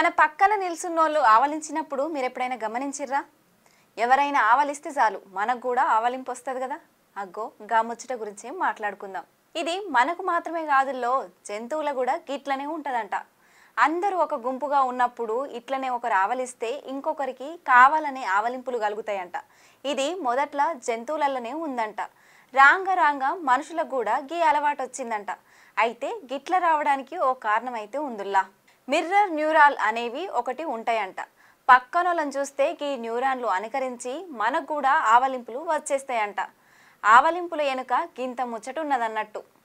మన పక్కన నిల్సున్నోళ్ళు ఆవలించినప్పుడు మీరు ఎప్పుడైనా గమనించిర్రా? ఎవరైనా ఆవలిస్తే చాలు మనకు కూడా ఆవలింపు వస్తుంది కదా. అగ్గో గా ముచ్చట గురించి మాట్లాడుకుందాం. ఇది మనకు మాత్రమే కాదుల్లో, జంతువుల కూడా గిట్లనే ఉంటదంట. అందరూ ఒక గుంపుగా ఉన్నప్పుడు ఇట్లనే ఒకరు ఆవలిస్తే ఇంకొకరికి కావాలనే ఆవలింపులు కలుగుతాయంట. ఇది మొదట్ల జంతువులలోనే ఉందంట. రాంగ రాంగ మనుషులకు కూడా గీ అలవాటు వచ్చిందంట. అయితే గిట్ల రావడానికి ఓ కారణం అయితే ఉందిల్లా. మిర్రర్ న్యూరాల్ అనేవి ఒకటి ఉంటాయంట. పక్కనోళ్ళని చూస్తే ఈ న్యూరాన్లు అనుకరించి మనకు కూడా ఆవలింపులు వచ్చేస్తాయంట. ఆవలింపుల వెనుక గింత ముచ్చటున్నదన్నట్టు.